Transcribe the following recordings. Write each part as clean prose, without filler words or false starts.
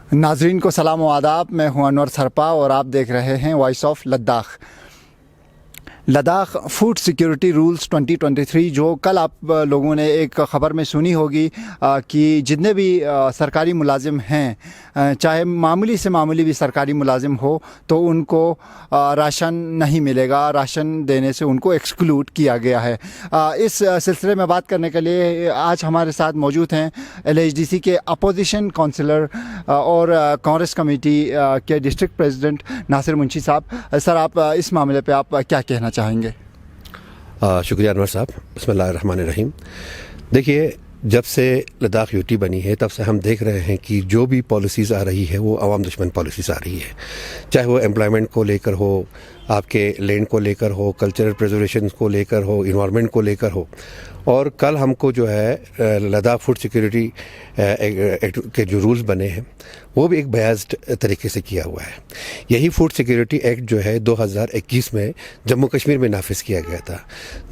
नाजरीन को सलाम व आदाब। मैं हूं अनवर सरपा और आप देख रहे हैं voice of Ladakh. Ladakh food security rules 2023 जो कल आप लोगों ने एक ख़बर में सुनी होगी कि जितने भी सरकारी मुलाजिम हैं, चाहे मामूली से मामूली भी सरकारी मुलाजिम हो, तो उनको राशन नहीं मिलेगा। राशन देने से उनको एक्सक्लूड किया गया है। इस सिलसिले में बात करने के लिए आज हमारे साथ मौजूद हैं LHDC के अपोजिशन काउंसिलर और कांग्रेस कमेटी के डिस्ट्रिक्ट प्रेसिडेंट नासिर मुंशी साहब। सर, आप इस मामले पे आप क्या कहना चाहेंगे? शुक्रिया अनवर साहब। बिस्मिल्लाहिर्रहमानिर्रहीम। देखिए, जब से लद्दाख यूटी बनी है तब से हम देख रहे हैं कि जो भी पॉलिसीज़ आ रही है वो अवाम दुश्मन पॉलिसीज़ आ रही है, चाहे वो एम्प्लॉयमेंट को लेकर हो, आपके लैंड को लेकर हो, कल्चरल प्रिजर्वेशन को लेकर हो, इन्वायरमेंट को लेकर हो। और कल हमको जो है लद्दाख फूड सिक्योरिटी के जो रूल्स बने हैं वो भी एक बयास्ड तरीके से किया हुआ है। यही फूड सिक्योरिटी एक्ट जो है 2021 में जम्मू कश्मीर में नाफिज किया गया था,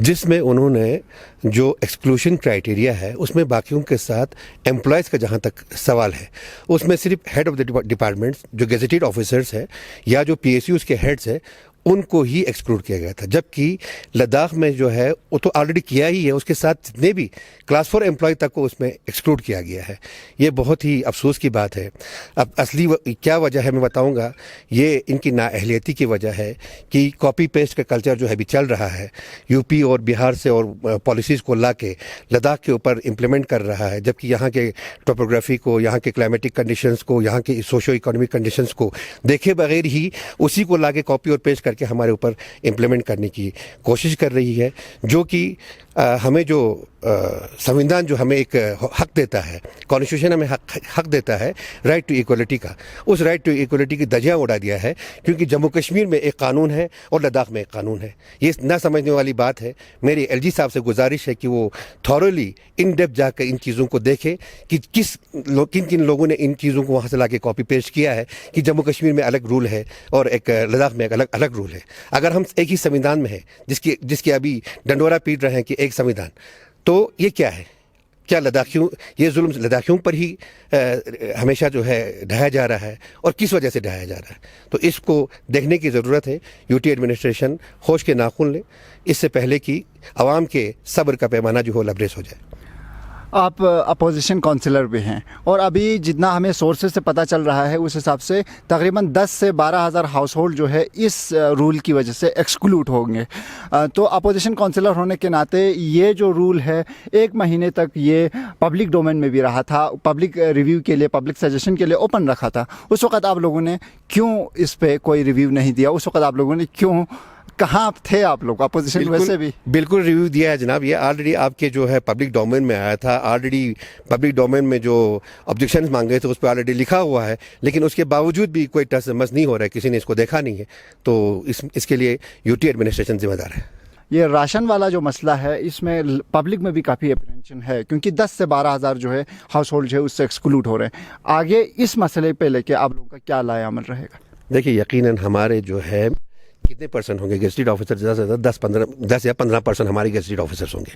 जिसमें उन्होंने जो एक्सक्लूशन क्राइटेरिया है उसमें बाकियों के साथ एम्प्लॉयज़ का जहाँ तक सवाल है उसमें सिर्फ हेड ऑफ द डिपार्टमेंट्स जो गेजेटेड ऑफिसर्स है या जो PSUs के हेड्स है उनको ही एक्सक्लूड किया गया था। जबकि लद्दाख में जो है वो तो ऑलरेडी किया ही है, उसके साथ जितने भी क्लास 4 एम्प्लॉय तक को उसमें एक्सक्लूड किया गया है। ये बहुत ही अफसोस की बात है। अब असली क्या वजह है मैं बताऊंगा। ये इनकी नाअहलियती की वजह है कि कॉपी पेस्ट का कल्चर जो है अभी चल रहा है, यूपी और बिहार से और पॉलिसीज़ को ला के लद्दाख के ऊपर इम्प्लीमेंट कर रहा है। जबकि यहाँ के टोपोग्राफी को, यहाँ के क्लाइमेटिक कंडीशंस को, यहाँ के सोशो इकोनॉमिक कंडीशंस को देखे बगैर ही उसी को ला के कॉपी और पेस्ट करके हमारे ऊपर इम्प्लीमेंट करने की कोशिश कर रही है। जो कि हमें जो संविधान जो हमें एक हक देता है, कॉन्स्टिट्यूशन हमें हक देता है राइट टू इक्वलिटी का, उस राइट टू इक्वलिटी की धज्जियां उड़ा दिया है। क्योंकि जम्मू कश्मीर में एक कानून है और लद्दाख में एक कानून है। ये ना समझने वाली बात है। मेरी LG साहब से गुजारिश है कि वो थॉरली इन डेप्थ जाकर इन चीज़ों को देखें कि किन किन लोगों ने इन चीज़ों को वहाँ से ला के कॉपी पेस्ट किया है कि जम्मू कश्मीर में अलग रूल है और एक लद्दाख में एक अलग रूल है। अगर हम एक ही संविधान में है जिसकी अभी डंडोरा पीट रहे हैं कि एक संविधान, तो ये क्या है? क्या लद्दाखियों, ये जुल्म लद्दाखियों पर ही हमेशा जो है ढाया जा रहा है और किस वजह से ढाया जा रहा है? तो इसको देखने की ज़रूरत है। यूटी एडमिनिस्ट्रेशन होश के नाखून ले इससे पहले कि आवाम के सब्र का पैमाना जो हो लबरेज हो जाए। आप अपोजिशन काउंसिलर भी हैं और अभी जितना हमें सोर्सेज से पता चल रहा है उस हिसाब से तकरीबन 10 से 12 हज़ार हाउस होल्ड जो है इस रूल की वजह से एक्सक्लूड होंगे। तो अपोजिशन काउंसिलर होने के नाते ये जो रूल है 1 महीने तक ये पब्लिक डोमेन में भी रहा था, पब्लिक रिव्यू के लिए, पब्लिक सजेशन के लिए ओपन रखा था। उस वक़्त आप लोगों ने क्यों इस पर कोई रिव्यू नहीं दिया? उस वक़्त आप लोगों ने क्यों, कहाँ थे आप लोग? अपोजिशन वैसे भी बिल्कुल रिव्यू दिया है जनाब। ये ऑलरेडी आपके जो है पब्लिक डोमेन में आया था। ऑलरेडी पब्लिक डोमेन में जो ऑब्जेक्शंस मांगे थे उस पर ऑलरेडी लिखा हुआ है, लेकिन उसके बावजूद भी कोई टस मस नहीं हो रहा है, किसी ने इसको देखा नहीं है। तो इसके लिए यूटी एडमिनिस्ट्रेशन जिम्मेदार है। ये राशन वाला जो मसला है इसमें पब्लिक में भी काफ़ी अप्रीहेंशन है क्योंकि 10 से 12 हज़ार जो है हाउस होल्ड जो है उससे एक्सक्लूड हो रहे हैं। आगे इस मसले पे लेके आप लोगों का क्या लाया अमल रहेगा? देखिए, यकीनन हमारे जो है कितने परसेंट होंगे गेजेटेड ऑफिसर, ज़्यादा से ज़्यादा 10 या 15% हमारे गेजेटेड ऑफिसर्स होंगे।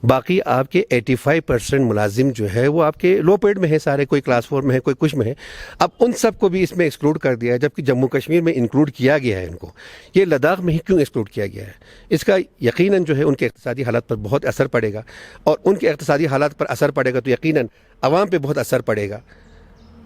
बाकी आपके 85% मुलाजिम जो है वो आपके लो पेड में है सारे, कोई क्लास 4 में है, कोई कुछ में है। अब उन सब को भी इसमें एक्सक्लूड कर दिया है, जबकि जम्मू कश्मीर में इंक्लूड किया गया है इनको। ये लद्दाख में ही क्यों एक्सक्लूड किया गया है? इसका यकीनन जो है उनके इक़्तिसादी हालात पर बहुत असर पड़ेगा, और उनके इक़्तिसादी हालात पर असर पड़ेगा तो यकीनन आवाम पर बहुत असर पड़ेगा।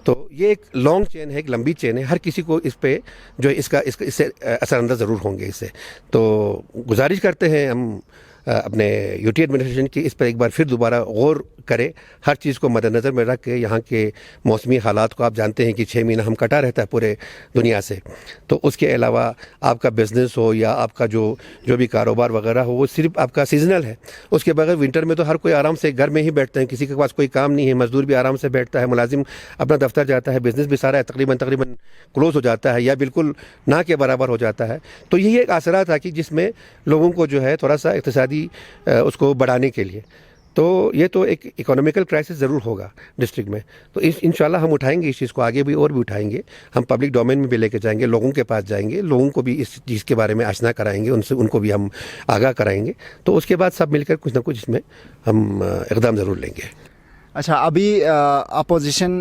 तो ये एक लॉन्ग चेन है, एक लंबी चेन है। हर किसी को इस पे जो इससे असरअंदाज ज़रूर होंगे इससे। तो गुजारिश करते हैं हम अपने यूटी एडमिनिस्ट्रेशन की इस पर एक बार फिर दोबारा गौर करे, हर चीज़ को मद्देनज़र में रख के। यहाँ के मौसमी हालात को आप जानते हैं कि 6 महीना हम कटा रहता है पूरे दुनिया से। तो उसके अलावा आपका बिज़नेस हो या आपका जो भी कारोबार वगैरह हो वो सिर्फ आपका सीजनल है। उसके बगैर विंटर में तो हर कोई आराम से घर में ही बैठते हैं, किसी के पास कोई काम नहीं है, मजदूर भी आराम से बैठता है, मुलाजिम अपना दफ्तर जाता है, बिज़नेस भी सारा तकरीबन क्लोज़ हो जाता है या बिल्कुल ना के बराबर हो जाता है। तो यही एक आसरा था कि जिसमें लोगों को जो है थोड़ा सा इक़्तिसादी उसको बढ़ाने के लिए। तो ये तो एक इकोनॉमिकल क्राइसिस ज़रूर होगा डिस्ट्रिक्ट में। तो इंशाल्लाह हम उठाएंगे इस चीज़ को, आगे भी और भी उठाएंगे। हम पब्लिक डोमेन में भी लेके जाएंगे, लोगों के पास जाएंगे, लोगों को भी इस चीज़ के बारे में आशना कराएंगे, उनको भी हम आगाह कराएंगे। तो उसके बाद सब मिलकर कुछ ना कुछ इसमें हम इक़दाम ज़रूर लेंगे। अच्छा, अभी अपोजिशन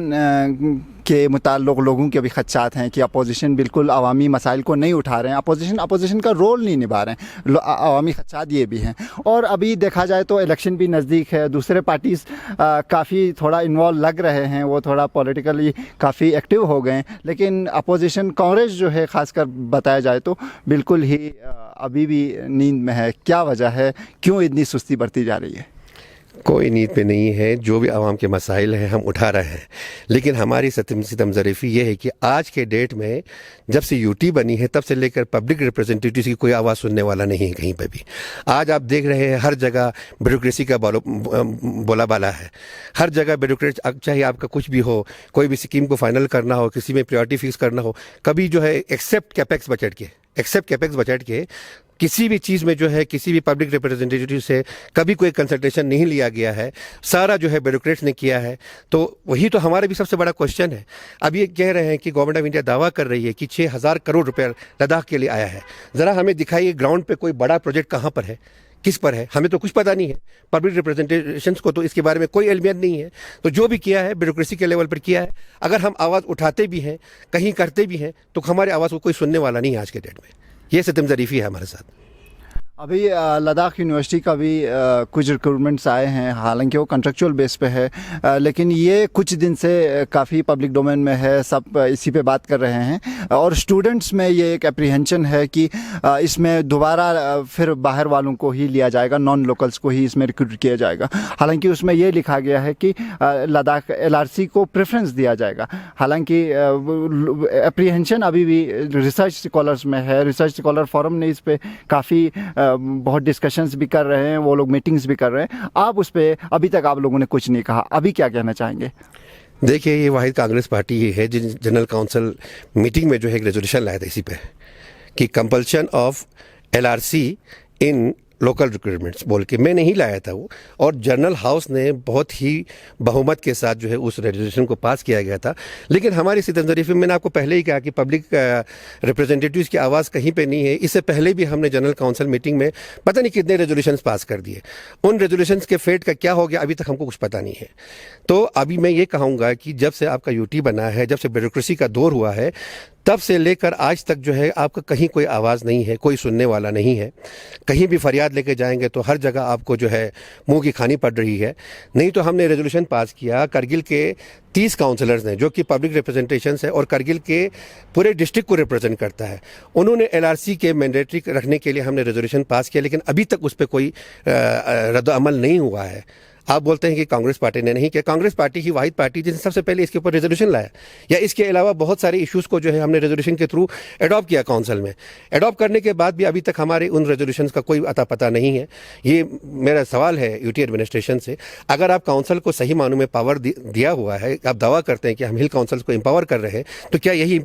के मुताल्लिक़ लोगों के अभी खदशात हैं कि अपोजिशन बिल्कुल अवामी मसाइल को नहीं उठा रहे हैं, अपोजिशन का रोल नहीं निभा रहे हैं, अवामी खदशात ये भी हैं। और अभी देखा जाए तो इलेक्शन भी नज़दीक है, दूसरे पार्टीज़ काफ़ी थोड़ा इन्वॉल्व लग रहे हैं, वो थोड़ा पॉलिटिकली काफ़ी एक्टिव हो गए हैं, लेकिन अपोजिशन कांग्रेस जो है ख़ासकर बताया जाए तो बिल्कुल ही अभी भी नींद में है। क्या वजह है, क्यों इतनी सुस्ती बरती जा रही है? कोई नींद पे नहीं है, जो भी आवाम के मसाइल हैं हम उठा रहे हैं, लेकिन हमारी सितम ज़रीफ़ी ये है कि आज के डेट में जब से यूटी बनी है तब से लेकर पब्लिक रिप्रेजेंटेटिव्स की कोई आवाज़ सुनने वाला नहीं है कहीं पे भी। आज आप देख रहे हैं हर जगह ब्यूरोक्रेसी का बोला बाला है, हर जगह ब्यूरोक्रेट, चाहे आपका कुछ भी हो, कोई भी स्कीम को फाइनल करना हो, किसी में प्रायोरिटी फिक्स करना हो, कभी जो है एक्सेप्ट कैपेक्स बजट के किसी भी चीज़ में जो है किसी भी पब्लिक रिप्रेजेंटेटिव से कभी कोई कंसल्टेशन नहीं लिया गया है, सारा जो है ब्यूरोक्रेट्स ने किया है। तो वही तो हमारा भी सबसे बड़ा क्वेश्चन है। अब ये कह रहे हैं कि गवर्नमेंट ऑफ इंडिया दावा कर रही है कि 6,000 करोड़ रुपए लद्दाख के लिए आया है। ज़रा हमें दिखाइए ग्राउंड पे कोई बड़ा प्रोजेक्ट कहाँ पर है, किस पर है, हमें तो कुछ पता नहीं है। पब्लिक रिप्रेजेंटेशंस को तो इसके बारे में कोई इल्मियत नहीं है। तो जो भी किया है ब्यूरोक्रेसी के लेवल पर किया है। अगर हम आवाज़ उठाते भी हैं, कहीं करते भी हैं, तो हमारी आवाज़ को कोई सुनने वाला नहीं है आज के डेट में। ये सितम ज़रीफ़ी है हमारे साथ। अभी लद्दाख यूनिवर्सिटी का भी कुछ रिक्रूटमेंट्स आए हैं, हालांकि वो कॉन्ट्रेक्चुअल बेस पे है, लेकिन ये कुछ दिन से काफ़ी पब्लिक डोमेन में है, सब इसी पे बात कर रहे हैं। और स्टूडेंट्स में ये एक एप्रीहेंशन है कि इसमें दोबारा फिर बाहर वालों को ही लिया जाएगा, नॉन लोकल्स को ही इसमें रिक्रूट किया जाएगा। हालांकि उसमें ये लिखा गया है कि लद्दाख LRC को प्रेफरेंस दिया जाएगा। हालांकि एप्रीहेंशन अभी भी रिसर्च स्कॉलर्स में है। रिसर्च स्कॉलर फोरम ने इस पर काफ़ी बहुत डिस्कशंस भी कर रहे हैं, वो लोग मीटिंग्स भी कर रहे हैं। आप उस पर अभी तक आप लोगों ने कुछ नहीं कहा, अभी क्या कहना चाहेंगे? देखिए, ये वाहिद कांग्रेस पार्टी ही है जिन जनरल काउंसिल मीटिंग में जो है एक रेजोल्यूशन लाया था इसी पे कि compulsion of LRC in local recruitments बोल के। मैं नहीं लाया था वो, और जनरल हाउस ने बहुत ही बहुमत के साथ जो है उस रेजोल्यूशन को पास किया गया था। लेकिन हमारी सितम ज़रीफ़ी, मैंने आपको पहले ही कहा कि पब्लिक रिप्रेजेंटेटिव्स की आवाज़ कहीं पे नहीं है। इससे पहले भी हमने जनरल काउंसिल मीटिंग में पता नहीं कितने रेजोल्यूशंस पास कर दिए। उन रेजोल्यूशंस के फेट का क्या हो गया अभी तक हमको कुछ पता नहीं है। तो अभी मैं ये कहूँगा कि जब से आपका यूटी बना है, जब से ब्यूरोक्रेसी का दौर हुआ है, तब से लेकर आज तक जो है आपका कहीं कोई आवाज़ नहीं है, कोई सुनने वाला नहीं है। कहीं भी फरियाद लेके जाएंगे तो हर जगह आपको जो है मुंह की खानी पड़ रही है। नहीं तो हमने रेजोल्यूशन पास किया, करगिल के 30 काउंसलर्स ने, जो कि पब्लिक रिप्रेजेंटेशंस है और करगिल के पूरे डिस्ट्रिक्ट को रिप्रेजेंट करता है, उन्होंने LRC के मैंडेटरी रखने के लिए हमने रेजोल्यूशन पास किया। लेकिन अभी तक उस पर कोई रद्द-अमल नहीं हुआ है। आप बोलते हैं कि कांग्रेस पार्टी ने नहीं किया। कांग्रेस पार्टी ही वाहिद पार्टी जिसने सबसे पहले इसके ऊपर रेजोल्यूशन लाया, या इसके अलावा बहुत सारे इश्यूज़ को जो है हमने रेजोल्यूशन के थ्रू अडॉप्ट किया काउंसिल में। अडॉप्ट करने के बाद भी अभी तक हमारे उन रेजोल्यूशंस का कोई अता पता नहीं है। ये मेरा सवाल है यूटी एडमिनिस्ट्रेशन से, अगर आप काउंसिल को सही मानों में पावर दिया हुआ है, आप दावा करते हैं कि हम हिल काउंसिल्स को एम्पावर कर रहे हैं, तो क्या यही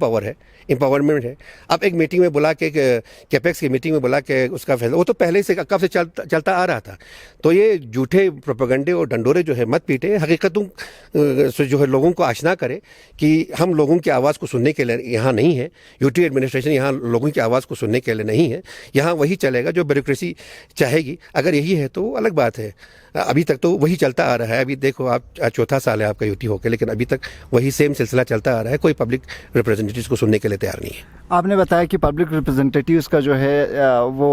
एम्पावरमेंट है? आप एक मीटिंग में बुला के, कैपेक्स की मीटिंग में बुला के उसका फैसला, वो तो पहले से कब से चलता आ रहा था। तो ये झूठे प्रोपेगेंडे और डंडोरे जो है मत पीटे, हकीकतों से जो है लोगों को आशना करे कि हम लोगों की आवाज़ को सुनने के लिए यहाँ नहीं है। यूटी एडमिनिस्ट्रेशन यहाँ लोगों की आवाज़ को सुनने के लिए नहीं है। यहाँ वही चलेगा जो ब्यूरोक्रेसी चाहेगी। अगर यही है तो अलग बात है। अभी तक तो वही चलता आ रहा है। अभी देखो, आप चौथा साल है आपका यूटी होकर, लेकिन अभी तक वही सेम सिलसिला चलता आ रहा है। कोई पब्लिक रिप्रेजेंटेटिव्स को सुनने के लिए तैयार नहीं है। आपने बताया कि पब्लिक रिप्रेजेंटेटिव्स का जो है वो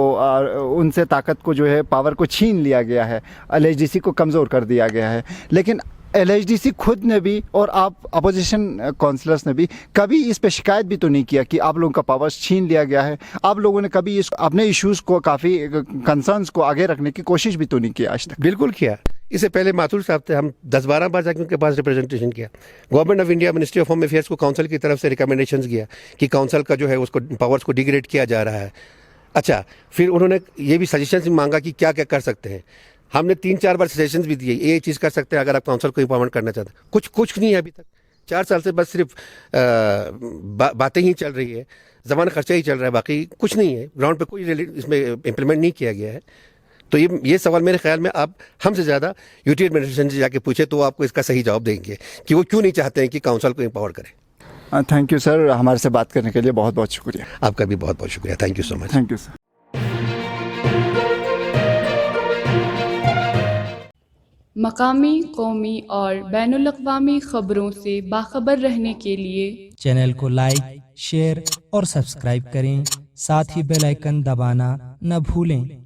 उनसे ताकत को जो है, पावर को छीन लिया गया है, LHDC को कमज़ोर कर दिया गया है। लेकिन LHDC खुद ने भी और आप अपोजिशन काउंसलर्स ने भी कभी इस पे शिकायत भी तो नहीं किया कि आप लोगों का पावर छीन लिया गया है। आप लोगों ने कभी इस अपने इश्यूज़ को, काफ़ी कंसर्न्स को आगे रखने की कोशिश भी तो नहीं किया आज तक? बिल्कुल किया। इससे पहले माथुर साहब थे, हम 10-12 बार जाके उनके पास रिप्रेजेंटेशन किया। Government of India ministry of home affairs को काउंसिल की तरफ से रिकमेंडेशंस किया कि काउंसिल का जो है उसको पावर्स को डिग्रेड किया जा रहा है। अच्छा, फिर उन्होंने ये भी सजेशंस मांगा कि क्या क्या कर सकते हैं। हमने 3-4 बार सजेशंस भी दिए, ये चीज़ कर सकते हैं अगर आप काउंसिल को इम्पावरमेंट करना चाहते हैं। कुछ नहीं है अभी तक। 4 साल से बस सिर्फ बातें ही चल रही है, ज़माना खर्चा ही चल रहा है, बाकी कुछ नहीं है। ग्राउंड पे कोई इसमें इम्प्लीमेंट नहीं किया गया है। तो ये सवाल मेरे ख्याल में आप हमसे ज़्यादा यूटी एडमिनिस्ट्रेशन से जाके पूछे तो वो आपको इसका सही जवाब देंगे कि वो क्यों नहीं चाहते हैं कि काउंसिल को एम्पावर करें। थैंक यू सर, हमारे से बात करने के लिए बहुत बहुत शुक्रिया। आपका भी बहुत बहुत शुक्रिया। Thank you so much. Thank you sir. मकामी, कौमी और बैनुल-अक़वामी ख़बरों से बाखबर रहने के लिए चैनल को लाइक, शेयर और सब्सक्राइब करें। साथ ही बेल आइकन दबाना न भूलें।